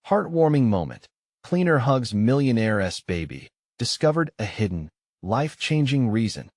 Heartwarming moment. Cleaner hugs Millionaire'S baby. Discovered a hidden, life-changing reason.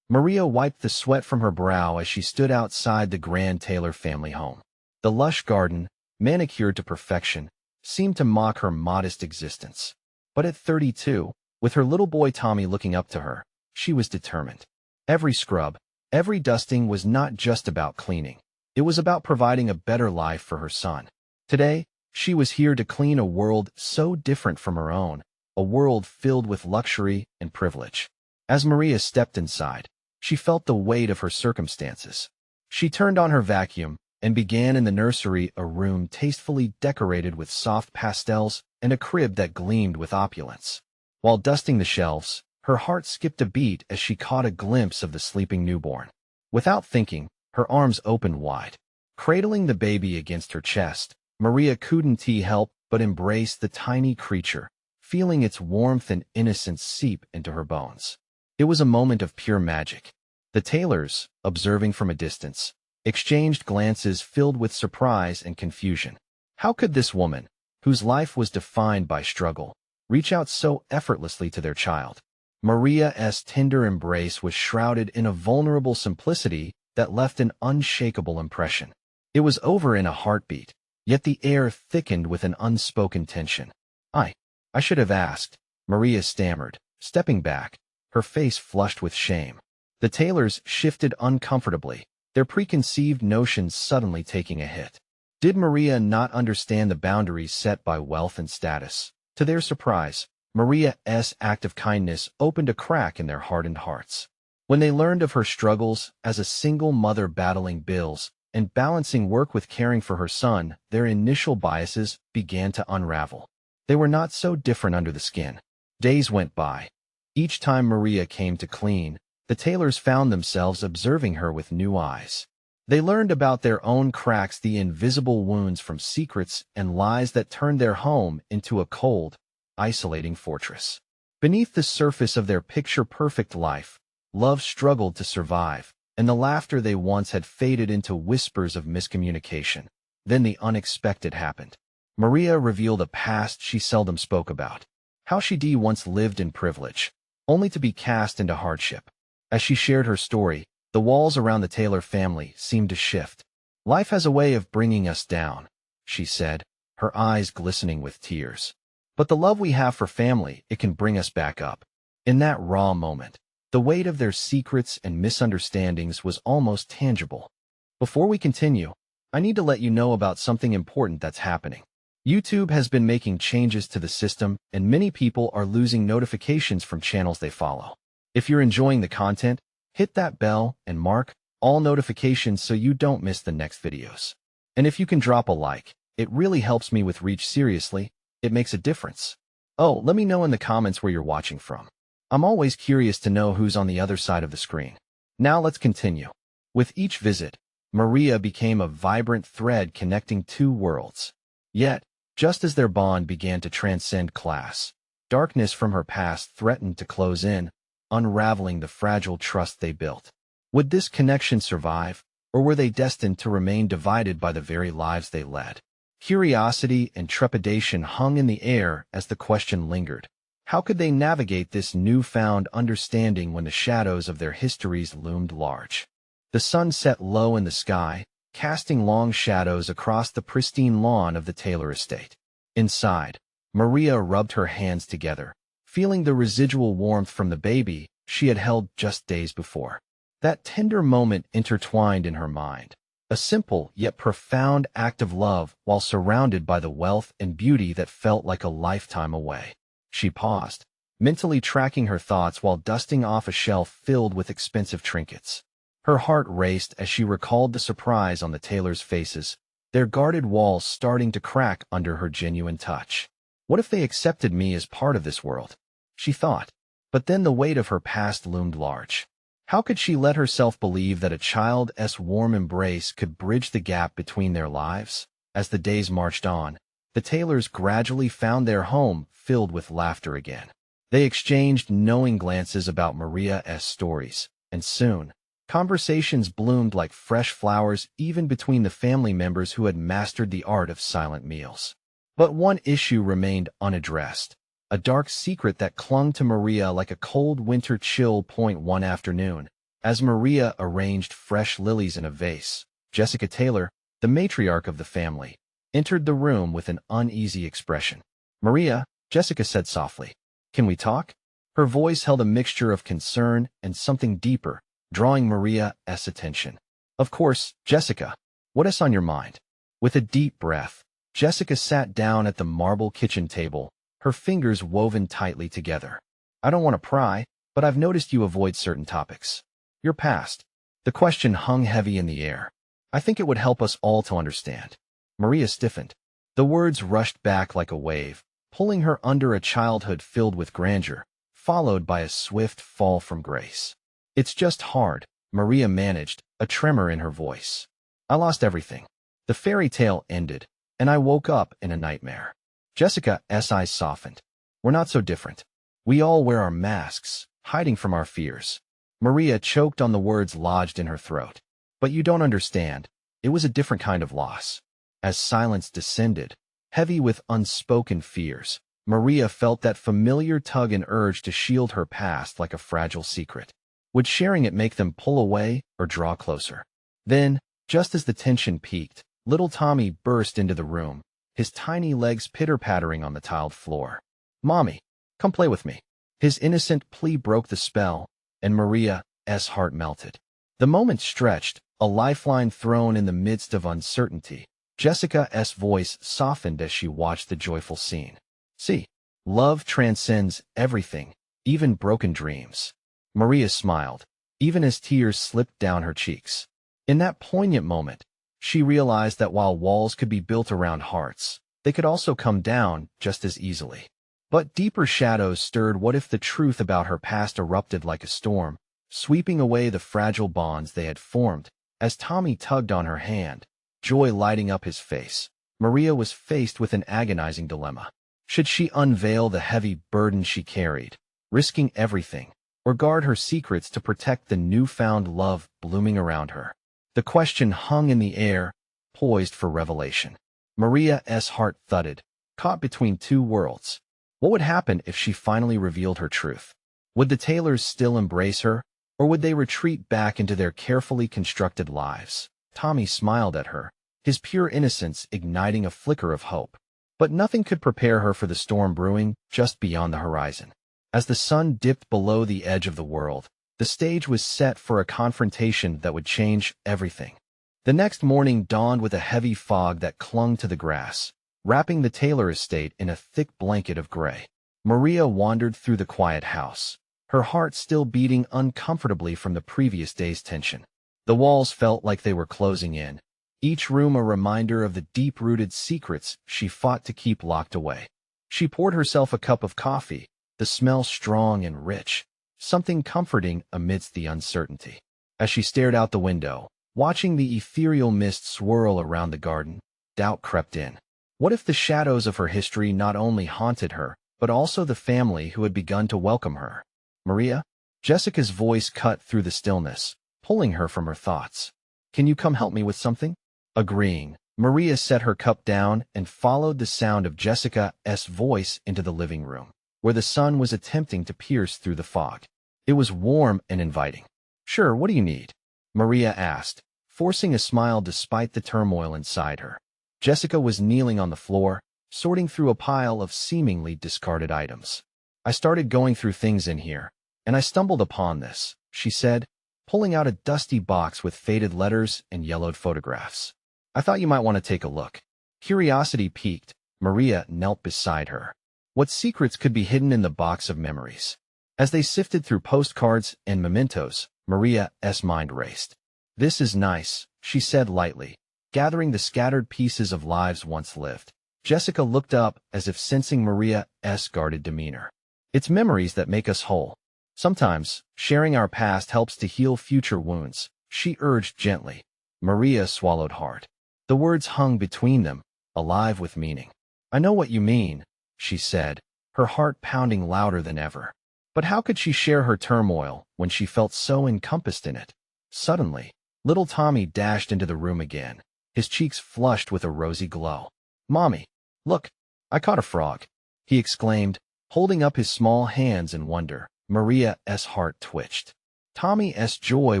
Maria wiped the sweat from her brow as she stood outside the grand Taylor family home. The lush garden, manicured to perfection, seemed to mock her modest existence. But at 32, with her little boy Tommy looking up to her, she was determined. Every scrub, every dusting was not just about cleaning. It was about providing a better life for her son. Today, she was here to clean a world so different from her own, a world filled with luxury and privilege. As Maria stepped inside, she felt the weight of her circumstances. She turned on her vacuum and began in the nursery, a room tastefully decorated with soft pastels and a crib that gleamed with opulence. While dusting the shelves, her heart skipped a beat as she caught a glimpse of the sleeping newborn. Without thinking, her arms opened wide. Cradling the baby against her chest, Maria couldn't help but embrace the tiny creature, feeling its warmth and innocence seep into her bones. It was a moment of pure magic. The Taylors, observing from a distance, exchanged glances filled with surprise and confusion. How could this woman, whose life was defined by struggle, reach out so effortlessly to their child? Maria's tender embrace was shrouded in a vulnerable simplicity that left an unshakable impression. It was over in a heartbeat, yet the air thickened with an unspoken tension. I should have asked, Maria stammered, stepping back, her face flushed with shame. The Taylors shifted uncomfortably, their preconceived notions suddenly taking a hit. Did Maria not understand the boundaries set by wealth and status? To their surprise, Maria's act of kindness opened a crack in their hardened hearts. When they learned of her struggles as a single mother battling bills and balancing work with caring for her son, their initial biases began to unravel. They were not so different under the skin. Days went by. Each time Maria came to clean, the Taylors found themselves observing her with new eyes. They learned about their own cracks, the invisible wounds from secrets and lies that turned their home into a cold, isolating fortress. Beneath the surface of their picture-perfect life, love struggled to survive, and the laughter they once had faded into whispers of miscommunication. Then the unexpected happened. Maria revealed a past she seldom spoke about. How she once lived in privilege, only to be cast into hardship. As she shared her story, the walls around the Taylor family seemed to shift. "Life has a way of bringing us down," she said, her eyes glistening with tears. "But the love we have for family, it can bring us back up." In that raw moment, the weight of their secrets and misunderstandings was almost tangible. Before we continue, I need to let you know about something important that's happening. YouTube has been making changes to the system, and many people are losing notifications from channels they follow. If you're enjoying the content, hit that bell and mark all notifications so you don't miss the next videos. And if you can drop a like, it really helps me with reach. Seriously, it makes a difference. Oh, let me know in the comments where you're watching from. I'm always curious to know who's on the other side of the screen. Now let's continue. With each visit, Maria became a vibrant thread connecting two worlds. Yet, just as their bond began to transcend class, darkness from her past threatened to close in, unraveling the fragile trust they built. Would this connection survive, or were they destined to remain divided by the very lives they led? Curiosity and trepidation hung in the air as the question lingered. How could they navigate this newfound understanding when the shadows of their histories loomed large? The sun set low in the sky, casting long shadows across the pristine lawn of the Taylor estate. Inside, Maria rubbed her hands together, feeling the residual warmth from the baby she had held just days before. That tender moment intertwined in her mind, a simple yet profound act of love while surrounded by the wealth and beauty that felt like a lifetime away. She paused, mentally tracking her thoughts while dusting off a shelf filled with expensive trinkets. Her heart raced as she recalled the surprise on the Taylors' faces, their guarded walls starting to crack under her genuine touch. What if they accepted me as part of this world? She thought. But then the weight of her past loomed large. How could she let herself believe that a child's warm embrace could bridge the gap between their lives? As the days marched on, the Taylors gradually found their home filled with laughter again. They exchanged knowing glances about Maria's stories, and soon, conversations bloomed like fresh flowers even between the family members who had mastered the art of silent meals. But one issue remained unaddressed, a dark secret that clung to Maria like a cold winter chill. One afternoon, as Maria arranged fresh lilies in a vase, Jessica Taylor, the matriarch of the family, entered the room with an uneasy expression. "Maria," Jessica said softly, "can we talk?" Her voice held a mixture of concern and something deeper, drawing Maria's attention. "Of course, Jessica. What is on your mind?" With a deep breath, Jessica sat down at the marble kitchen table, her fingers woven tightly together. "I don't want to pry, but I've noticed you avoid certain topics. Your past." The question hung heavy in the air. "I think it would help us all to understand." Maria stiffened. The words rushed back like a wave, pulling her under a childhood filled with grandeur, followed by a swift fall from grace. "It's just hard," Maria managed, a tremor in her voice. "I lost everything. The fairy tale ended, and I woke up in a nightmare." Jessica's eyes softened. "We're not so different. We all wear our masks, hiding from our fears." Maria choked on the words lodged in her throat. "But you don't understand. It was a different kind of loss." As silence descended, heavy with unspoken fears, Maria felt that familiar tug and urge to shield her past like a fragile secret. Would sharing it make them pull away or draw closer? Then, just as the tension peaked, little Tommy burst into the room, his tiny legs pitter-pattering on the tiled floor. "Mommy, come play with me." His innocent plea broke the spell, and Maria's heart melted. The moment stretched, a lifeline thrown in the midst of uncertainty. Jessica's voice softened as she watched the joyful scene. "See, love transcends everything, even broken dreams." Maria smiled, even as tears slipped down her cheeks. In that poignant moment, she realized that while walls could be built around hearts, they could also come down just as easily. But deeper shadows stirred. What if the truth about her past erupted like a storm, sweeping away the fragile bonds they had formed? As Tommy tugged on her hand, joy lighting up his face, Maria was faced with an agonizing dilemma. Should she unveil the heavy burden she carried, risking everything, or guard her secrets to protect the newfound love blooming around her? The question hung in the air, poised for revelation. Maria's heart thudded, caught between two worlds. What would happen if she finally revealed her truth? Would the Taylors still embrace her, or would they retreat back into their carefully constructed lives? Tommy smiled at her, his pure innocence igniting a flicker of hope. But nothing could prepare her for the storm brewing just beyond the horizon. As the sun dipped below the edge of the world, the stage was set for a confrontation that would change everything. The next morning dawned with a heavy fog that clung to the grass, wrapping the Taylor estate in a thick blanket of gray. Maria wandered through the quiet house, her heart still beating uncomfortably from the previous day's tension. The walls felt like they were closing in, each room a reminder of the deep-rooted secrets she fought to keep locked away. She poured herself a cup of coffee, the smell strong and rich, something comforting amidst the uncertainty. As she stared out the window, watching the ethereal mist swirl around the garden, doubt crept in. What if the shadows of her history not only haunted her, but also the family who had begun to welcome her? "Maria?" Jessica's voice cut through the stillness, pulling her from her thoughts. "Can you come help me with something?" Agreeing, Maria set her cup down and followed the sound of Jessica's voice into the living room, where the sun was attempting to pierce through the fog. It was warm and inviting. "Sure, what do you need?" Maria asked, forcing a smile despite the turmoil inside her. Jessica was kneeling on the floor, sorting through a pile of seemingly discarded items. "I started going through things in here, and I stumbled upon this," she said, pulling out a dusty box with faded letters and yellowed photographs. "I thought you might want to take a look." Curiosity piqued, Maria knelt beside her. What secrets could be hidden in the box of memories? As they sifted through postcards and mementos, Maria's mind raced. "This is nice," she said lightly, gathering the scattered pieces of lives once lived. Jessica looked up as if sensing Maria's guarded demeanor. "It's memories that make us whole. Sometimes, sharing our past helps to heal future wounds," she urged gently. Maria swallowed hard. The words hung between them, alive with meaning. "I know what you mean," she said, her heart pounding louder than ever. But how could she share her turmoil when she felt so encompassed in it? Suddenly, little Tommy dashed into the room again, his cheeks flushed with a rosy glow. "Mommy, look, I caught a frog, he exclaimed, holding up his small hands in wonder. Maria's heart twitched. Tommy's joy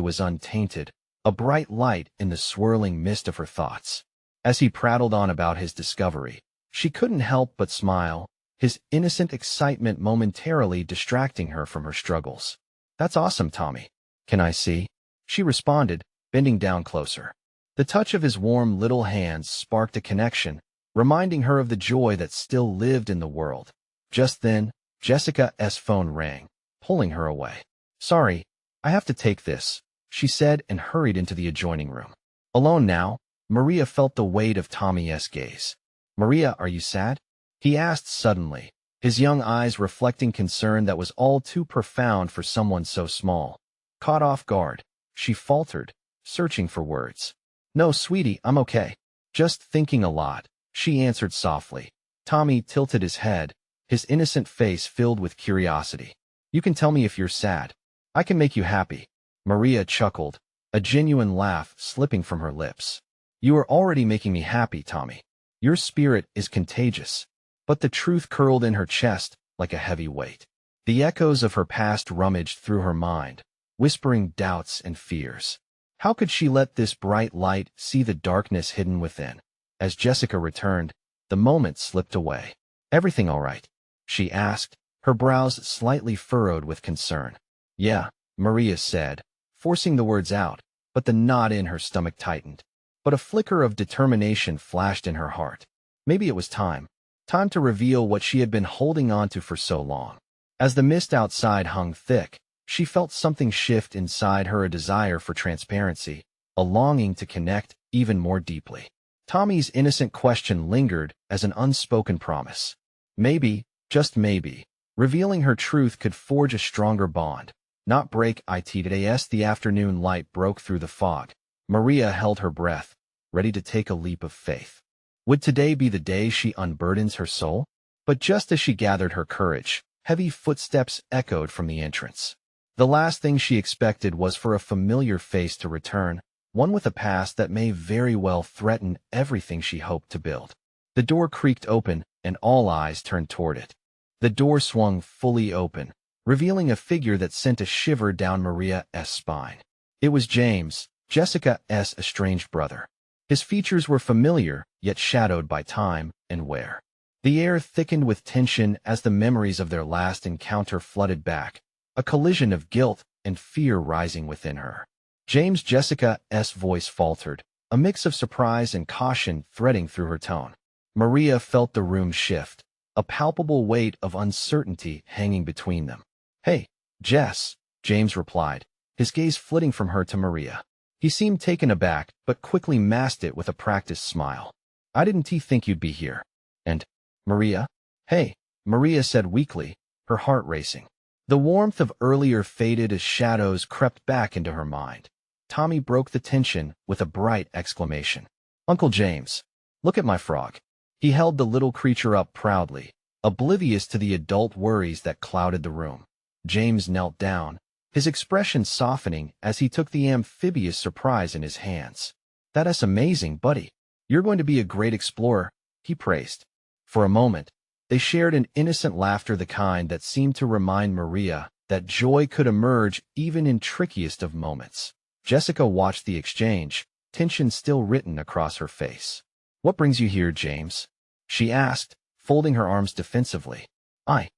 was untainted, a bright light in the swirling mist of her thoughts. As he prattled on about his discovery, she couldn't help but smile, his innocent excitement momentarily distracting her from her struggles. That's awesome, Tommy. Can I see? She responded, bending down closer. The touch of his warm little hands sparked a connection, reminding her of the joy that still lived in the world. Just then, Jessica's phone rang, pulling her away. Sorry, I have to take this, she said and hurried into the adjoining room. Alone now, Maria felt the weight of Tommy's gaze. Maria, are you sad? He asked suddenly, his young eyes reflecting concern that was all too profound for someone so small. Caught off guard, she faltered, searching for words. No, sweetie, I'm okay. Just thinking a lot, she answered softly. Tommy tilted his head, his innocent face filled with curiosity. You can tell me if you're sad. I can make you happy. Maria chuckled, a genuine laugh slipping from her lips. You are already making me happy, Tommy. Your spirit is contagious. But the truth curled in her chest like a heavy weight. The echoes of her past rummaged through her mind, whispering doubts and fears. How could she let this bright light see the darkness hidden within? As Jessica returned, the moment slipped away. Everything all right? She asked, her brows slightly furrowed with concern. Yeah, Maria said, forcing the words out, but the knot in her stomach tightened. But a flicker of determination flashed in her heart. Maybe it was time. Time to reveal what she had been holding on to for so long. As the mist outside hung thick, she felt something shift inside her, a desire for transparency, a longing to connect even more deeply. Tommy's innocent question lingered as an unspoken promise. Maybe, just maybe, revealing her truth could forge a stronger bond, not break it. Today, as the afternoon light broke through the fog, Maria held her breath, ready to take a leap of faith. Would today be the day she unburdens her soul? But just as she gathered her courage, heavy footsteps echoed from the entrance. The last thing she expected was for a familiar face to return, one with a past that may very well threaten everything she hoped to build. The door creaked open, and all eyes turned toward it. The door swung fully open, revealing a figure that sent a shiver down Maria's spine. It was James, Jessica's estranged brother. His features were familiar, yet shadowed by time and wear. The air thickened with tension as the memories of their last encounter flooded back, a collision of guilt and fear rising within her. James, Jessica's voice faltered, a mix of surprise and caution threading through her tone. Maria felt the room shift, a palpable weight of uncertainty hanging between them. Hey, Jess, James replied, his gaze flitting from her to Maria. He seemed taken aback, but quickly masked it with a practiced smile. I didn't think you'd be here. And, Maria? Hey, Maria said weakly, her heart racing. The warmth of earlier faded as shadows crept back into her mind. Tommy broke the tension with a bright exclamation. Uncle James, look at my frog. He held the little creature up proudly, oblivious to the adult worries that clouded the room. James knelt down, his expression softening as he took the amphibious surprise in his hands. That's amazing, buddy. You're going to be a great explorer, he praised. For a moment, they shared an innocent laughter, the kind that seemed to remind Maria that joy could emerge even in trickiest of moments. Jessica watched the exchange, tension still written across her face. What brings you here, James? She asked, folding her arms defensively. I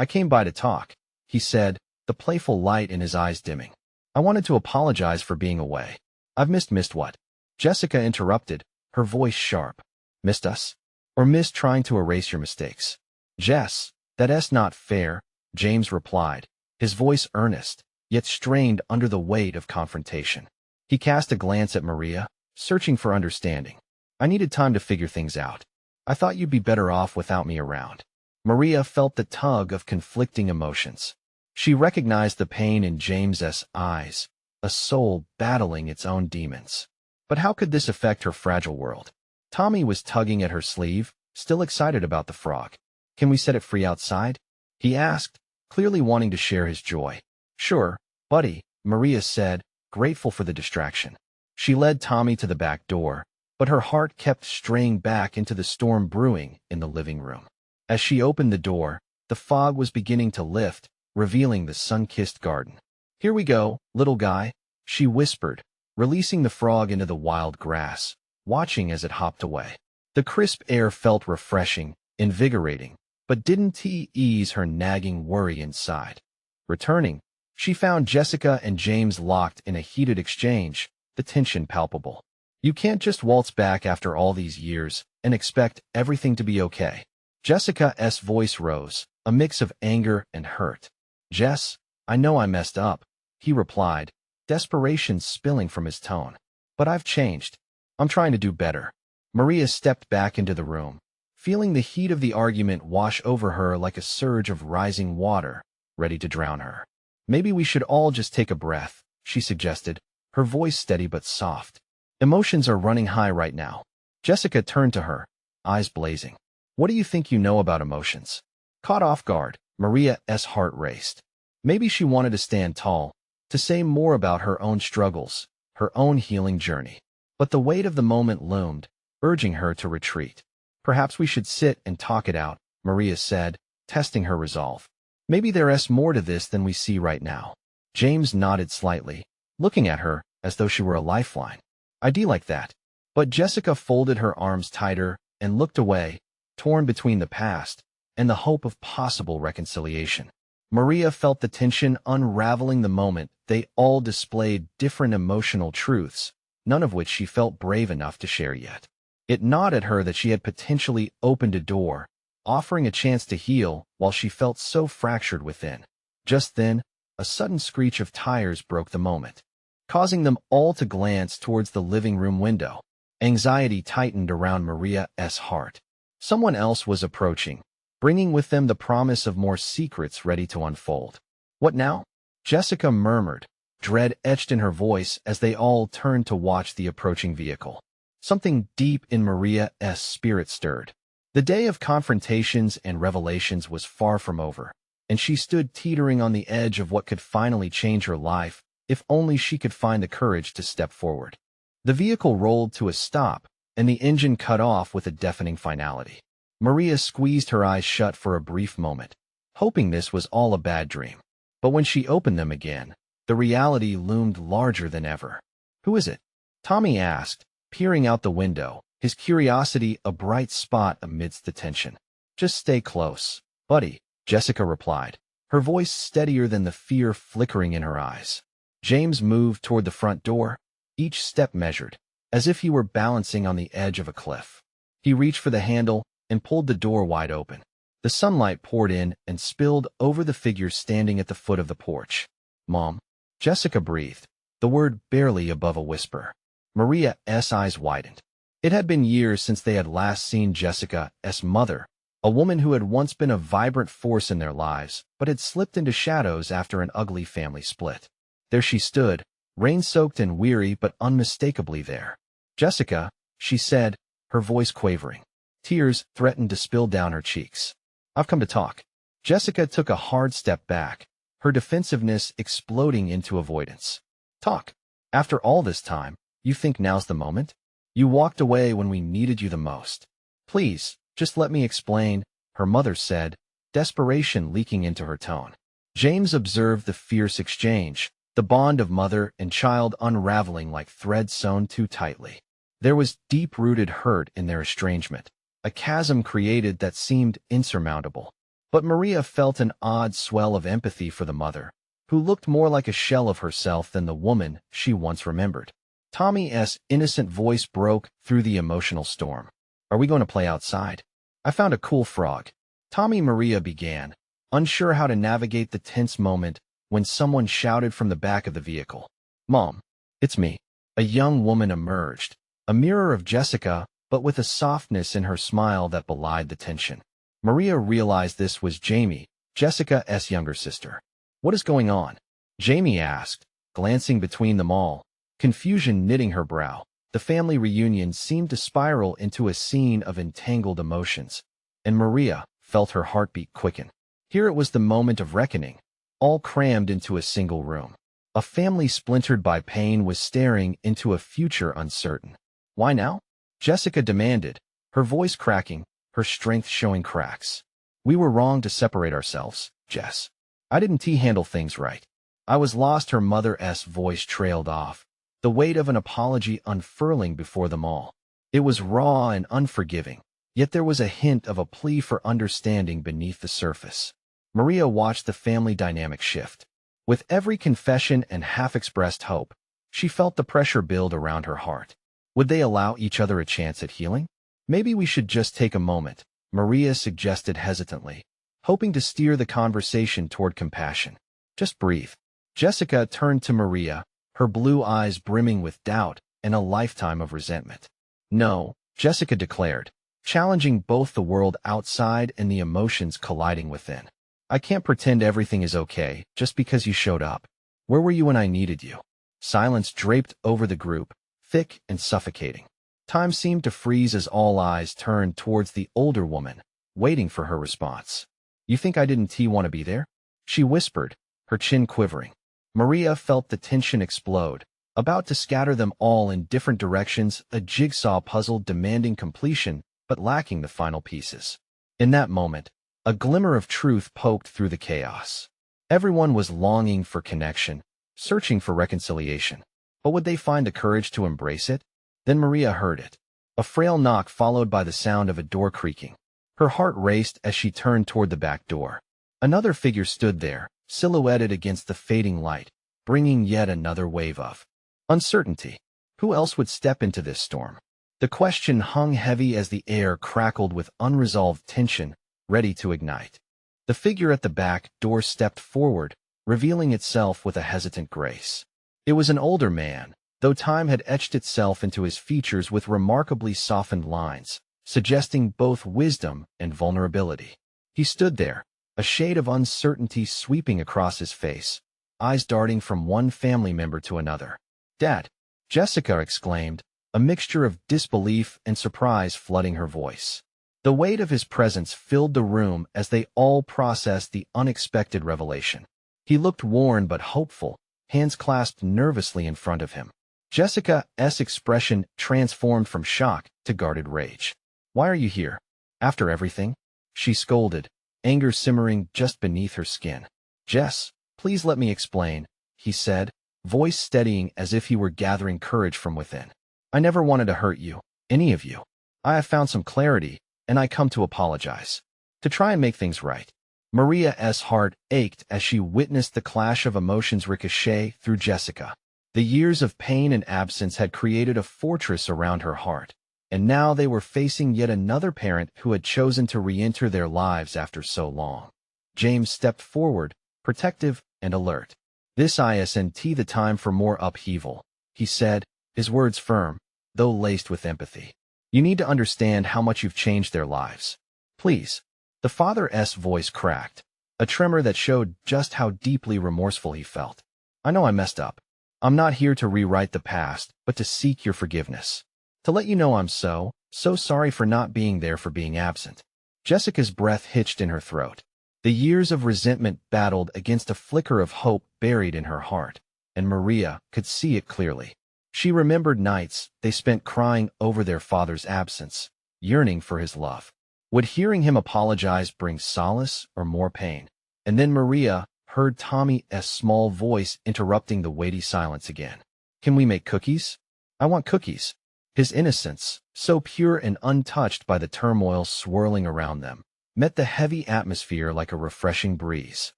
came by to talk, he said, the playful light in his eyes dimming. I wanted to apologize for being away. I've missed what? Jessica interrupted, her voice sharp. Missed us? Or missed trying to erase your mistakes? Jess, that's not fair, James replied, his voice earnest, yet strained under the weight of confrontation. He cast a glance at Maria, searching for understanding. I needed time to figure things out. I thought you'd be better off without me around. Maria felt the tug of conflicting emotions. She recognized the pain in James's eyes, a soul battling its own demons. But how could this affect her fragile world? Tommy was tugging at her sleeve, still excited about the frog. Can we set it free outside? He asked, clearly wanting to share his joy. Sure, buddy, Maria said, grateful for the distraction. She led Tommy to the back door, but her heart kept straying back into the storm brewing in the living room. As she opened the door, the fog was beginning to lift, revealing the sun-kissed garden. "Here we go, little guy," she whispered, releasing the frog into the wild grass, watching as it hopped away. The crisp air felt refreshing, invigorating, but didn't ease her nagging worry inside. Returning, she found Jessica and James locked in a heated exchange, the tension palpable. "You can't just waltz back after all these years and expect everything to be okay." Jessica's voice rose, a mix of anger and hurt. "Jess, I know I messed up," he replied, desperation spilling from his tone. "But I've changed. I'm trying to do better." Maria stepped back into the room, feeling the heat of the argument wash over her like a surge of rising water, ready to drown her. "Maybe we should all just take a breath," she suggested, her voice steady but soft. "Emotions are running high right now." Jessica turned to her, eyes blazing. "What do you think you know about emotions?" Caught off guard, Maria's heart raced. Maybe she wanted to stand tall, to say more about her own struggles, her own healing journey. But the weight of the moment loomed, urging her to retreat. "Perhaps we should sit and talk it out," Maria said, testing her resolve. "Maybe there's more to this than we see right now." James nodded slightly, looking at her as though she were a lifeline. "I'd like that." But Jessica folded her arms tighter and looked away, torn between the past and the hope of possible reconciliation. Maria felt the tension unraveling the moment they all displayed different emotional truths, none of which she felt brave enough to share yet. It gnawed at her that she had potentially opened a door, offering a chance to heal while she felt so fractured within. Just then, a sudden screech of tires broke the moment, causing them all to glance towards the living room window. Anxiety tightened around Maria's heart. Someone else was approaching, bringing with them the promise of more secrets ready to unfold. "What now?" Jessica murmured, dread etched in her voice as they all turned to watch the approaching vehicle. Something deep in Maria's spirit stirred. The day of confrontations and revelations was far from over, and she stood teetering on the edge of what could finally change her life, if only she could find the courage to step forward. The vehicle rolled to a stop, and the engine cut off with a deafening finality. Maria squeezed her eyes shut for a brief moment, hoping this was all a bad dream. But when she opened them again, the reality loomed larger than ever. "Who is it?" Tommy asked, peering out the window, his curiosity a bright spot amidst the tension. "Just stay close, buddy," Jessica replied, her voice steadier than the fear flickering in her eyes. James moved toward the front door, each step measured, as if he were balancing on the edge of a cliff. He reached for the handle and pulled the door wide open. The sunlight poured in and spilled over the figure standing at the foot of the porch. "Mom," Jessica breathed, the word barely above a whisper. Maria's eyes widened. It had been years since they had last seen Jessica's mother, a woman who had once been a vibrant force in their lives, but had slipped into shadows after an ugly family split. There she stood, rain-soaked and weary but unmistakably there. "Jessica," she said, her voice quavering. Tears threatened to spill down her cheeks. "I've come to talk." Jessica took a hard step back, her defensiveness exploding into avoidance. "Talk? After all this time, you think now's the moment? You walked away when we needed you the most. Please, just let me explain," her mother said, desperation leaking into her tone. James observed the fierce exchange, the bond of mother and child unraveling like thread sewn too tightly. There was deep-rooted hurt in their estrangement, a chasm created that seemed insurmountable. But Maria felt an odd swell of empathy for the mother, who looked more like a shell of herself than the woman she once remembered. Tommy's innocent voice broke through the emotional storm. "Are we going to play outside? I found a cool frog." Maria began, unsure how to navigate the tense moment when someone shouted from the back of the vehicle. "Mom, it's me." A young woman emerged, a mirror of Jessica, but with a softness in her smile that belied the tension. Maria realized this was Jamie, Jessica's younger sister. "What is going on?" Jamie asked, glancing between them all, confusion knitting her brow. The family reunion seemed to spiral into a scene of entangled emotions, and Maria felt her heartbeat quicken. Here it was the moment of reckoning, all crammed into a single room. A family splintered by pain was staring into a future uncertain. "Why now?" Jessica demanded, her voice cracking, her strength showing cracks. We were wrong to separate ourselves, Jess. I didn't handle things right. I was lost. Her mother's voice trailed off, the weight of an apology unfurling before them all. It was raw and unforgiving, yet there was a hint of a plea for understanding beneath the surface. Maria watched the family dynamic shift. With every confession and half-expressed hope, she felt the pressure build around her heart. Would they allow each other a chance at healing? Maybe we should just take a moment, Maria suggested hesitantly, hoping to steer the conversation toward compassion. Just breathe. Jessica turned to Maria, her blue eyes brimming with doubt and a lifetime of resentment. No, Jessica declared, challenging both the world outside and the emotions colliding within. I can't pretend everything is okay just because you showed up. Where were you when I needed you? Silence draped over the group, thick and suffocating. Time seemed to freeze as all eyes turned towards the older woman, waiting for her response. You think I didn't want to be there? She whispered, her chin quivering. Maria felt the tension explode, about to scatter them all in different directions, a jigsaw puzzle demanding completion but lacking the final pieces. In that moment, a glimmer of truth poked through the chaos. Everyone was longing for connection, searching for reconciliation. But would they find the courage to embrace it? Then Maria heard it. A frail knock followed by the sound of a door creaking. Her heart raced as she turned toward the back door. Another figure stood there, silhouetted against the fading light, bringing yet another wave of uncertainty. Who else would step into this storm? The question hung heavy as the air crackled with unresolved tension, ready to ignite. The figure at the back door stepped forward, revealing itself with a hesitant grace. It was an older man, though time had etched itself into his features with remarkably softened lines, suggesting both wisdom and vulnerability. He stood there, a shade of uncertainty sweeping across his face, eyes darting from one family member to another. "Dad!" Jessica exclaimed, a mixture of disbelief and surprise flooding her voice. The weight of his presence filled the room as they all processed the unexpected revelation. He looked worn but hopeful, hands clasped nervously in front of him. Jessica's expression transformed from shock to guarded rage. "Why are you here? After everything?" she scolded, anger simmering just beneath her skin. "Jess, please let me explain," he said, voice steadying as if he were gathering courage from within. "I never wanted to hurt you, any of you. I have found some clarity, and I come to apologize. To try and make things right." Maria's heart ached as she witnessed the clash of emotions ricochet through Jessica. The years of pain and absence had created a fortress around her heart, and now they were facing yet another parent who had chosen to re-enter their lives after so long. James stepped forward, protective and alert. "This isn't the time for more upheaval," he said, his words firm, though laced with empathy. "You need to understand how much you've changed their lives. Please." The father's voice cracked, a tremor that showed just how deeply remorseful he felt. "I know I messed up. I'm not here to rewrite the past, but to seek your forgiveness. To let you know I'm so sorry for not being there, for being absent." Jessica's breath hitched in her throat. The years of resentment battled against a flicker of hope buried in her heart, and Maria could see it clearly. She remembered nights they spent crying over their father's absence, yearning for his love. Would hearing him apologize bring solace or more pain? And then Maria heard Tommy's small voice interrupting the weighty silence again. "Can we make cookies? I want cookies." His innocence, so pure and untouched by the turmoil swirling around them, met the heavy atmosphere like a refreshing breeze.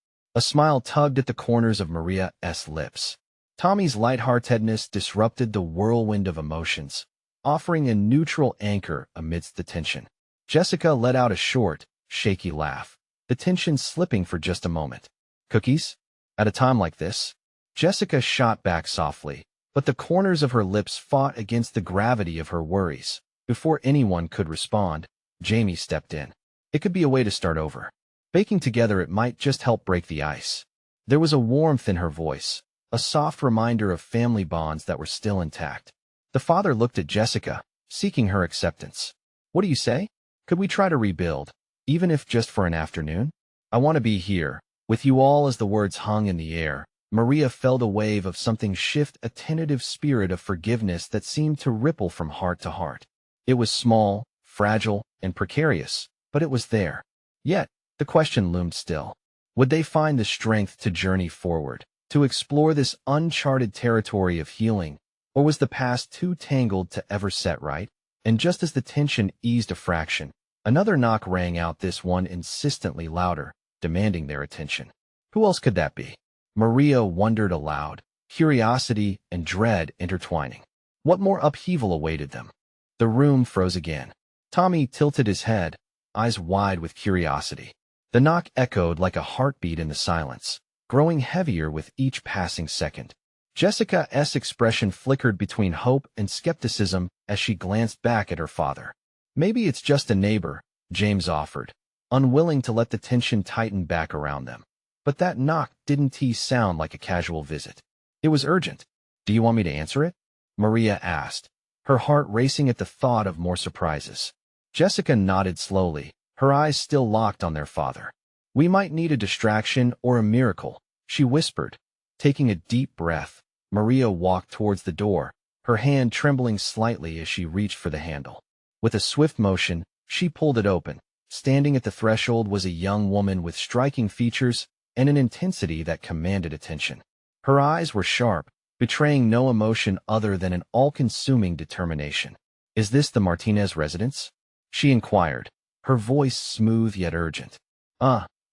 A smile tugged at the corners of Maria's lips. Tommy's lightheartedness disrupted the whirlwind of emotions, offering a neutral anchor amidst the tension. Jessica let out a short, shaky laugh, the tension slipping for just a moment. "Cookies? At a time like this?" Jessica shot back softly, but the corners of her lips fought against the gravity of her worries. Before anyone could respond, Jamie stepped in. "It could be a way to start over. Baking together it might just help break the ice." There was a warmth in her voice, a soft reminder of family bonds that were still intact. The father looked at Jessica, seeking her acceptance. "What do you say? Could we try to rebuild, even if just for an afternoon? I want to be here, with you all." As the words hung in the air, Maria felt a wave of something shift, a tentative spirit of forgiveness that seemed to ripple from heart to heart. It was small, fragile, and precarious, but it was there. Yet, The question loomed still. Would they find the strength to journey forward, to explore this uncharted territory of healing, or was the past too tangled to ever set right? And just as the tension eased a fraction, another knock rang out, this one insistently louder, demanding their attention. Who else could that be? Maria wondered aloud, curiosity and dread intertwining. What more upheaval awaited them? The room froze again. Tommy tilted his head, eyes wide with curiosity. The knock echoed like a heartbeat in the silence, growing heavier with each passing second. Jessica's expression flickered between hope and skepticism as she glanced back at her father. Maybe it's just a neighbor, James offered, unwilling to let the tension tighten back around them. But that knock didn't sound like a casual visit. It was urgent. Do you want me to answer it? Maria asked, her heart racing at the thought of more surprises. Jessica nodded slowly, her eyes still locked on their father. We might need a distraction or a miracle, she whispered. Taking a deep breath, Maria walked towards the door, her hand trembling slightly as she reached for the handle. With a swift motion, she pulled it open. Standing at the threshold was a young woman with striking features and an intensity that commanded attention. Her eyes were sharp, betraying no emotion other than an all-consuming determination. "Is this the Martinez residence?" she inquired, her voice smooth yet urgent.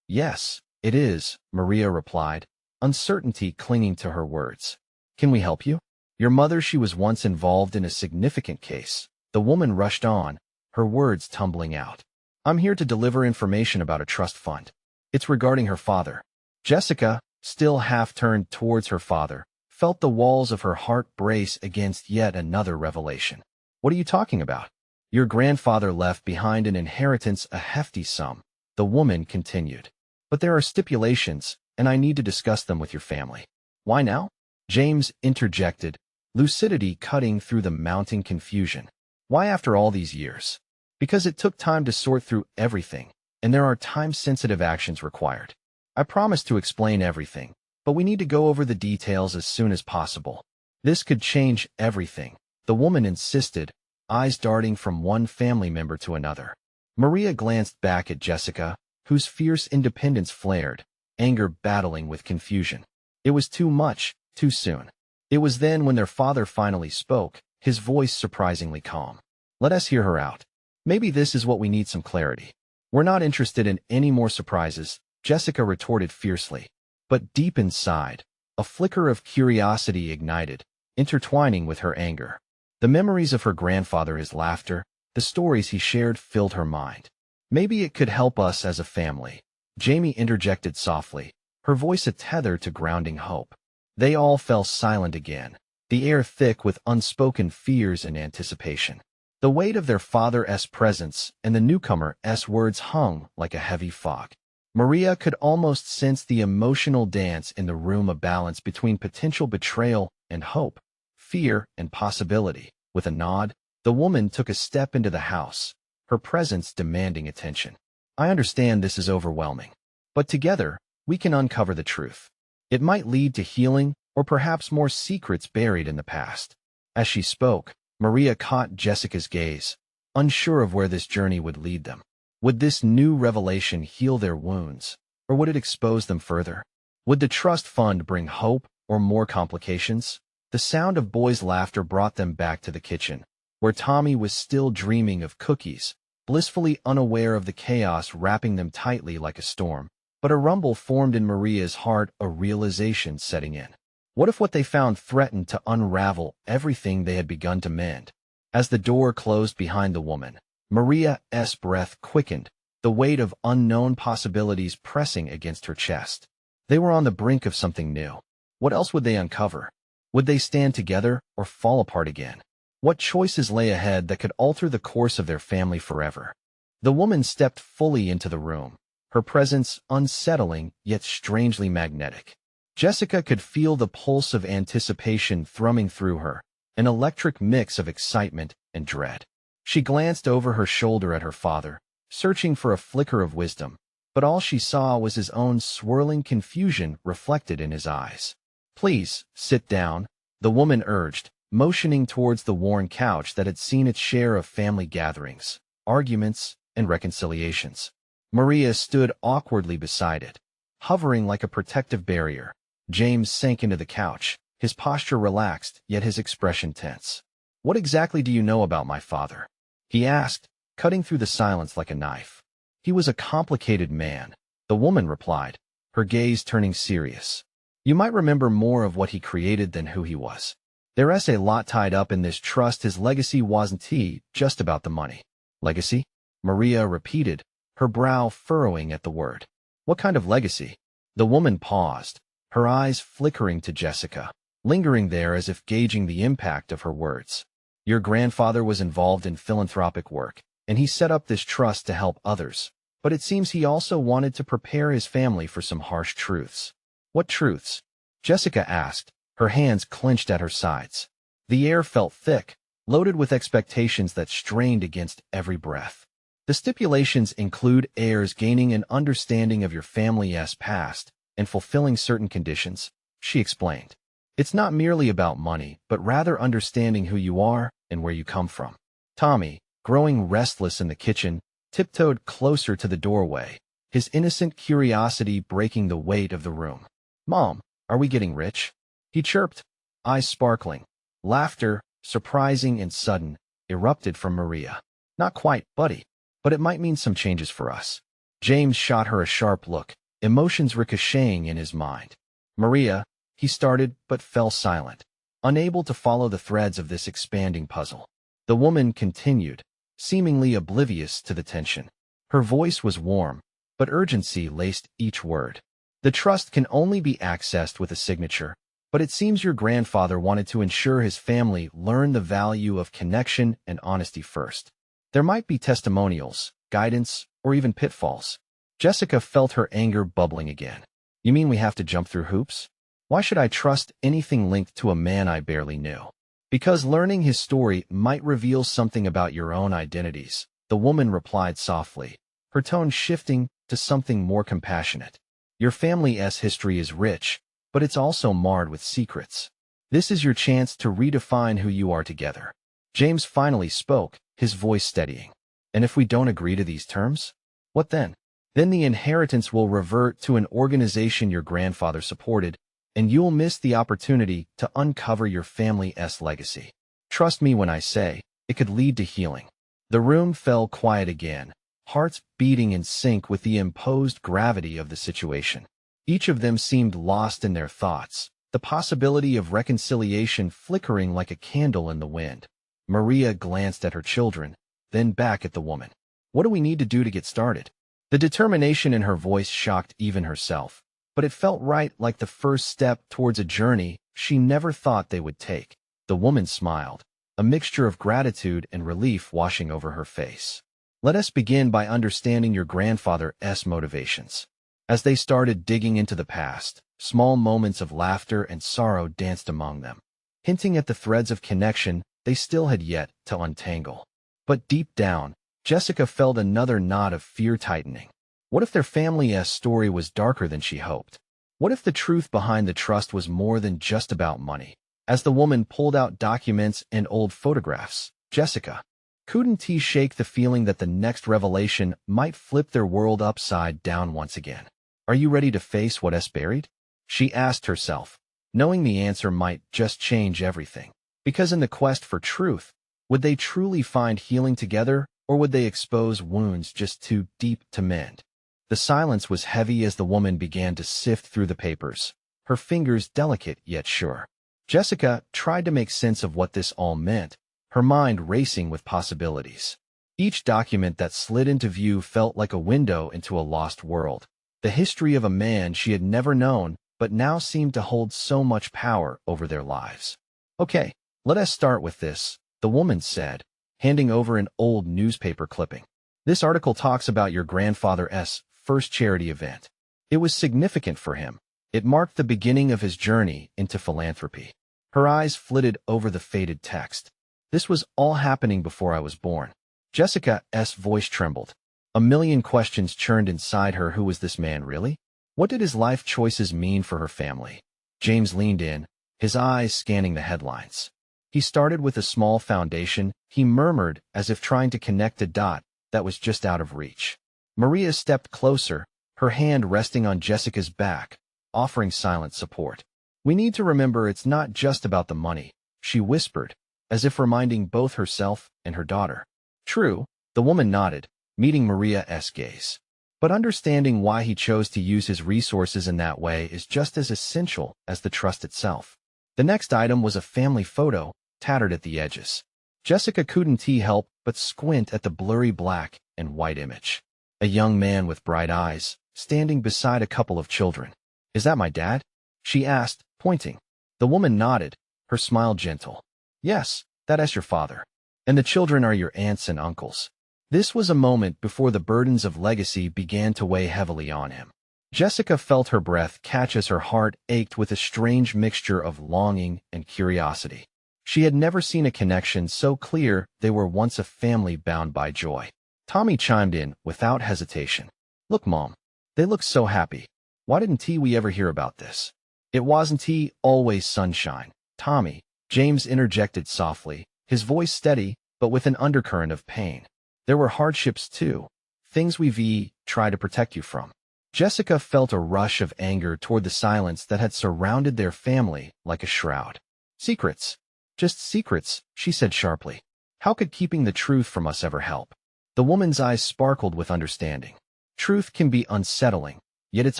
Yes, it is," Maria replied, uncertainty clinging to her words. "Can we help you?" "Your mother, she was once involved in a significant case." The woman rushed on, her words tumbling out. "I'm here to deliver information about a trust fund. It's regarding her father." Jessica, still half turned towards her father, felt the walls of her heart brace against yet another revelation. "What are you talking about?" "Your grandfather left behind an inheritance, a hefty sum," the woman continued. "But there are stipulations, and I need to discuss them with your family." "Why now?" James interjected, lucidity cutting through the mounting confusion. "Why after all these years?" "Because it took time to sort through everything, and there are time-sensitive actions required. I promise to explain everything, but we need to go over the details as soon as possible. This could change everything," the woman insisted, eyes darting from one family member to another. Maria glanced back at Jessica, whose fierce independence flared, anger battling with confusion. It was too much, too soon. It was then when their father finally spoke, his voice surprisingly calm. "Let us hear her out. Maybe this is what we need, some clarity." "We're not interested in any more surprises," Jessica retorted fiercely. But deep inside, a flicker of curiosity ignited, intertwining with her anger. The memories of her grandfather, his laughter, the stories he shared filled her mind. "Maybe it could help us as a family," Jamie interjected softly, her voice a tether to grounding hope. They all fell silent again, the air thick with unspoken fears and anticipation. The weight of their father's presence and the newcomer's words hung like a heavy fog. Maria could almost sense the emotional dance in the room, a balance between potential betrayal and hope, fear and possibility. With a nod, the woman took a step into the house, her presence demanding attention. "I understand this is overwhelming, but together, we can uncover the truth. It might lead to healing or perhaps more secrets buried in the past." As she spoke, Maria caught Jessica's gaze, unsure of where this journey would lead them. Would this new revelation heal their wounds, or would it expose them further? Would the trust fund bring hope or more complications? The sound of boys' laughter brought them back to the kitchen, where Tommy was still dreaming of cookies, blissfully unaware of the chaos wrapping them tightly like a storm. But a rumble formed in Maria's heart, a realization setting in. What if what they found threatened to unravel everything they had begun to mend? As the door closed behind the woman, Maria's breath quickened, the weight of unknown possibilities pressing against her chest. They were on the brink of something new. What else would they uncover? Would they stand together or fall apart again? What choices lay ahead that could alter the course of their family forever? The woman stepped fully into the room, her presence unsettling yet strangely magnetic. Jessica could feel the pulse of anticipation thrumming through her, an electric mix of excitement and dread. She glanced over her shoulder at her father, searching for a flicker of wisdom, but all she saw was his own swirling confusion reflected in his eyes. "Please, sit down," the woman urged, motioning towards the worn couch that had seen its share of family gatherings, arguments, and reconciliations. Maria stood awkwardly beside it, hovering like a protective barrier. James sank into the couch, his posture relaxed, yet his expression tense. "What exactly do you know about my father?" he asked, cutting through the silence like a knife. "He was a complicated man," the woman replied, her gaze turning serious. "You might remember more of what he created than who he was. There's a lot tied up in this trust. His legacy wasn't just about the money." "Legacy?" Maria repeated, her brow furrowing at the word. "What kind of legacy?" The woman paused, her eyes flickering to Jessica, lingering there as if gauging the impact of her words. "Your grandfather was involved in philanthropic work, and he set up this trust to help others. But it seems he also wanted to prepare his family for some harsh truths." "What truths?" Jessica asked, her hands clenched at her sides. The air felt thick, loaded with expectations that strained against every breath. "The stipulations include heirs gaining an understanding of your family's past and fulfilling certain conditions," she explained. "It's not merely about money, but rather understanding who you are and where you come from." Tommy, growing restless in the kitchen, tiptoed closer to the doorway, his innocent curiosity breaking the weight of the room. "Mom, are we getting rich?" he chirped, eyes sparkling. Laughter, surprising and sudden, erupted from Maria. "Not quite, buddy, but it might mean some changes for us." James shot her a sharp look, emotions ricocheting in his mind. "Maria," he started but fell silent, unable to follow the threads of this expanding puzzle. The woman continued, seemingly oblivious to the tension. Her voice was warm, but urgency laced each word. "The trust can only be accessed with a signature, but it seems your grandfather wanted to ensure his family learned the value of connection and honesty first. There might be testimonials, guidance, or even pitfalls." Jessica felt her anger bubbling again. "You mean we have to jump through hoops? Why should I trust anything linked to a man I barely knew?" "Because learning his story might reveal something about your own identities," the woman replied softly, her tone shifting to something more compassionate. "Your family's history is rich, but it's also marred with secrets. This is your chance to redefine who you are together." James finally spoke, his voice steadying. "And if we don't agree to these terms? What then?" "Then the inheritance will revert to an organization your grandfather supported, and you'll miss the opportunity to uncover your family's legacy. Trust me when I say, it could lead to healing." The room fell quiet again, hearts beating in sync with the imposed gravity of the situation. Each of them seemed lost in their thoughts, the possibility of reconciliation flickering like a candle in the wind. Maria glanced at her children, then back at the woman. "What do we need to do to get started?" The determination in her voice shocked even herself, but it felt right, like the first step towards a journey she never thought they would take. The woman smiled, a mixture of gratitude and relief washing over her face. "Let us begin by understanding your grandfather's motivations." As they started digging into the past, small moments of laughter and sorrow danced among them, hinting at the threads of connection they still had yet to untangle. But deep down, Jessica felt another knot of fear tightening. What if their family's story was darker than she hoped? What if the truth behind the trust was more than just about money? As the woman pulled out documents and old photographs, Jessica couldn't shake the feeling that the next revelation might flip their world upside down once again. "Are you ready to face what's buried?" she asked herself, knowing the answer might just change everything. Because in the quest for truth, would they truly find healing together, or would they expose wounds just too deep to mend? The silence was heavy as the woman began to sift through the papers, her fingers delicate yet sure. Jessica tried to make sense of what this all meant, her mind racing with possibilities. Each document that slid into view felt like a window into a lost world, the history of a man she had never known but now seemed to hold so much power over their lives. "Okay, let us start with this," the woman said, handing over an old newspaper clipping. "This article talks about your grandfather's first charity event. It was significant for him. It marked the beginning of his journey into philanthropy." Her eyes flitted over the faded text. "This was all happening before I was born." Jessica's voice trembled. A million questions churned inside her. Who was this man really? What did his life choices mean for her family? James leaned in, his eyes scanning the headlines. "He started with a small foundation," he murmured, as if trying to connect a dot that was just out of reach. Maria stepped closer, her hand resting on Jessica's back, offering silent support. "We need to remember it's not just about the money," she whispered, as if reminding both herself and her daughter. "True," the woman nodded, meeting Maria's gaze. "But understanding why he chose to use his resources in that way is just as essential as the trust itself." The next item was a family photo, tattered at the edges. Jessica couldn't help but squint at the blurry black and white image. A young man with bright eyes, standing beside a couple of children. "Is that my dad?" she asked, pointing. The woman nodded, her smile gentle. "Yes, that is your father. And the children are your aunts and uncles." This was a moment before the burdens of legacy began to weigh heavily on him. Jessica felt her breath catch as her heart ached with a strange mixture of longing and curiosity. She had never seen a connection so clear they were once a family bound by joy. Tommy chimed in without hesitation. "Look, Mom, they look so happy. Why didn't we ever hear about this?" "It wasn't always sunshine, Tommy," James interjected softly, his voice steady but with an undercurrent of pain. "There were hardships too, things we've tried to protect you from." Jessica felt a rush of anger toward the silence that had surrounded their family like a shroud. "Secrets. Just secrets," she said sharply. "How could keeping the truth from us ever help?" The woman's eyes sparkled with understanding. "Truth can be unsettling, yet it's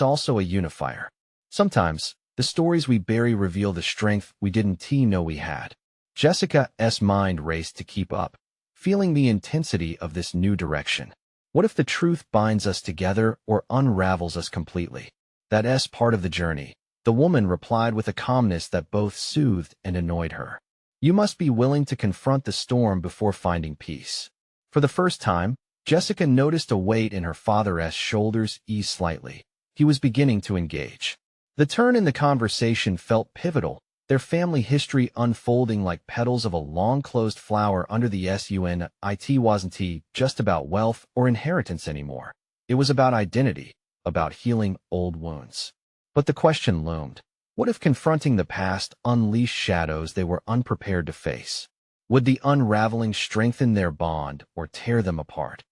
also a unifier. Sometimes, the stories we bury reveal the strength we didn't know we had." Jessica's mind raced to keep up, feeling the intensity of this new direction. What if the truth binds us together or unravels us completely? "That's part of the journey," the woman replied with a calmness that both soothed and annoyed her. "You must be willing to confront the storm before finding peace." For the first time, Jessica noticed a weight in her father's shoulders ease slightly. He was beginning to engage. The turn in the conversation felt pivotal, their family history unfolding like petals of a long-closed flower under the sun. It wasn't just about wealth or inheritance anymore. It was about identity, about healing old wounds. But the question loomed. What if confronting the past unleashed shadows they were unprepared to face? Would the unraveling strengthen their bond or tear them apart?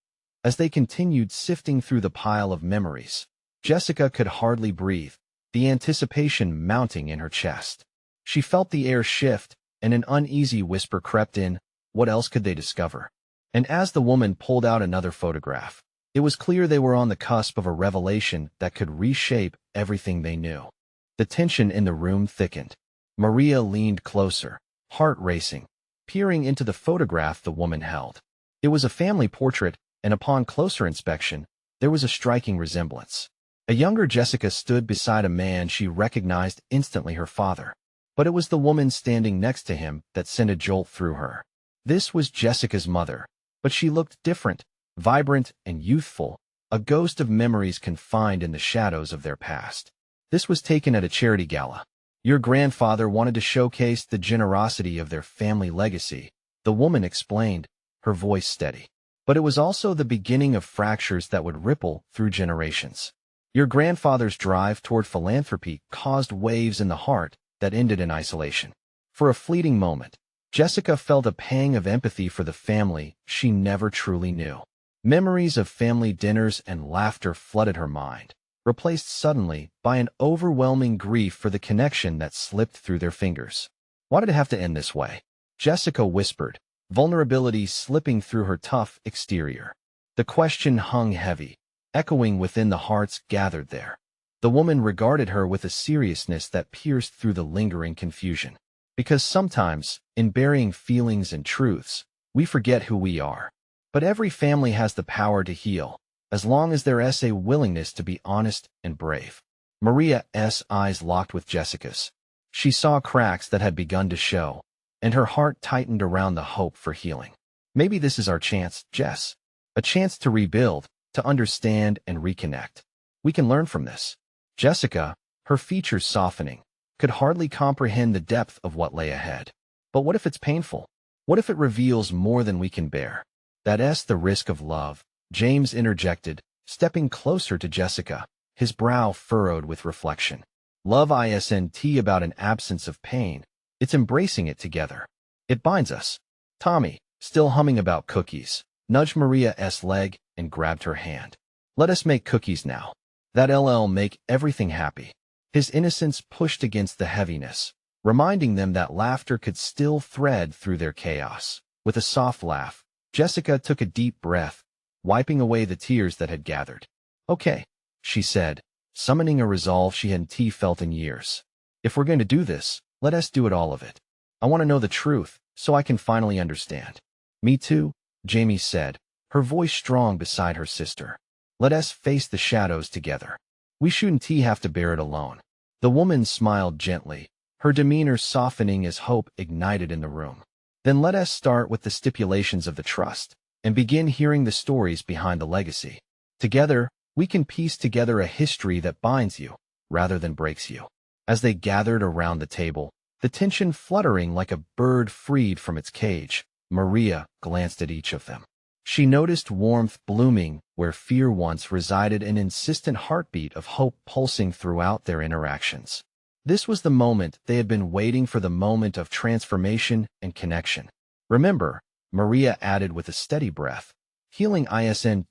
As they continued sifting through the pile of memories, Jessica could hardly breathe, the anticipation mounting in her chest. She felt the air shift, and an uneasy whisper crept in. What else could they discover? And as the woman pulled out another photograph, it was clear they were on the cusp of a revelation that could reshape everything they knew. The tension in the room thickened. Maria leaned closer, heart racing, peering into the photograph the woman held. It was a family portrait, and upon closer inspection, there was a striking resemblance. A younger Jessica stood beside a man she recognized instantly, her father. But it was the woman standing next to him that sent a jolt through her. This was Jessica's mother, but she looked different, vibrant and youthful, a ghost of memories confined in the shadows of their past. This was taken at a charity gala. Your grandfather wanted to showcase the generosity of their family legacy, the woman explained, her voice steady. But it was also the beginning of fractures that would ripple through generations. Your grandfather's drive toward philanthropy caused waves in the heart that ended in isolation. For a fleeting moment, Jessica felt a pang of empathy for the family she never truly knew. Memories of family dinners and laughter flooded her mind, replaced suddenly by an overwhelming grief for the connection that slipped through their fingers. Why did it have to end this way? Jessica whispered, vulnerability slipping through her tough exterior. The question hung heavy, echoing within the hearts gathered there. The woman regarded her with a seriousness that pierced through the lingering confusion. Because sometimes, in burying feelings and truths, we forget who we are. But every family has the power to heal, as long as there is a willingness to be honest and brave. Maria's eyes locked with Jessica's. She saw cracks that had begun to show, and her heart tightened around the hope for healing. Maybe this is our chance, Jess. A chance to rebuild, to understand and reconnect. We can learn from this. Jessica, her features softening, could hardly comprehend the depth of what lay ahead. But what if it's painful? What if it reveals more than we can bear? That's the risk of love, James interjected, stepping closer to Jessica, his brow furrowed with reflection. Love isn't about an absence of pain, it's embracing it together. It binds us. Tommy, still humming about cookies, nudged Maria's leg and grabbed her hand. Let us make cookies now. That LL make everything happy. His innocence pushed against the heaviness, reminding them that laughter could still thread through their chaos. With a soft laugh, Jessica took a deep breath, wiping away the tears that had gathered. Okay, she said, summoning a resolve she hadn't felt in years. If we're going to do this, let us do it, all of it. I want to know the truth, so I can finally understand. Me too, Jamie said, her voice strong beside her sister. Let us face the shadows together. We shouldn't have to bear it alone. The woman smiled gently, her demeanor softening as hope ignited in the room. Then let us start with the stipulations of the trust, and begin hearing the stories behind the legacy. Together, we can piece together a history that binds you, rather than breaks you. As they gathered around the table, the tension fluttering like a bird freed from its cage, Maria glanced at each of them. She noticed warmth blooming where fear once resided, an insistent heartbeat of hope pulsing throughout their interactions. This was the moment they had been waiting for, the moment of transformation and connection. Remember, Maria added with a steady breath, healing isn't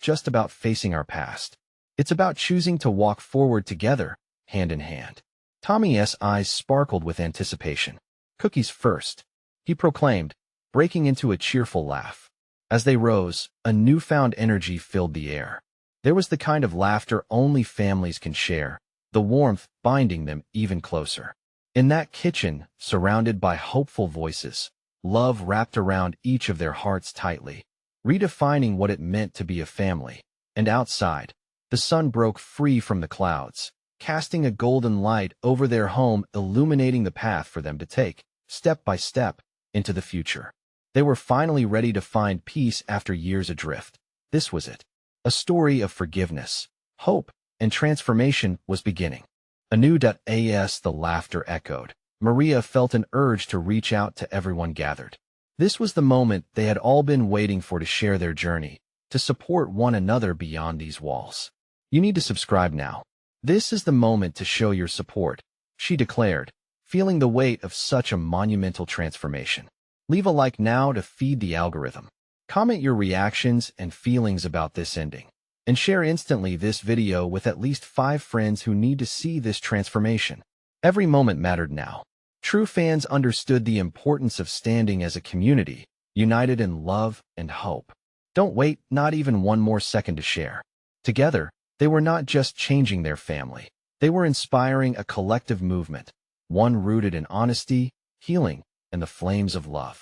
just about facing our past. It's about choosing to walk forward together, hand in hand. Tommy's eyes sparkled with anticipation. Cookies first, he proclaimed, breaking into a cheerful laugh. As they rose, a newfound energy filled the air. There was the kind of laughter only families can share, the warmth binding them even closer. In that kitchen, surrounded by hopeful voices, love wrapped around each of their hearts tightly, redefining what it meant to be a family. And outside, the sun broke free from the clouds, casting a golden light over their home, illuminating the path for them to take, step by step, into the future. They were finally ready to find peace after years adrift. This was it. A story of forgiveness, hope, and transformation was beginning. As the laughter echoed, Maria felt an urge to reach out to everyone gathered. This was the moment they had all been waiting for, to share their journey, to support one another beyond these walls. You need to subscribe now. This is the moment to show your support, she declared, feeling the weight of such a monumental transformation. Leave a like now to feed the algorithm. Comment your reactions and feelings about this ending, and share instantly this video with at least 5 friends who need to see this transformation. Every moment mattered now. True fans understood the importance of standing as a community, united in love and hope. Don't wait, not even one more second, to share. Together, they were not just changing their family. They were inspiring a collective movement, one rooted in honesty, healing, and the flames of love.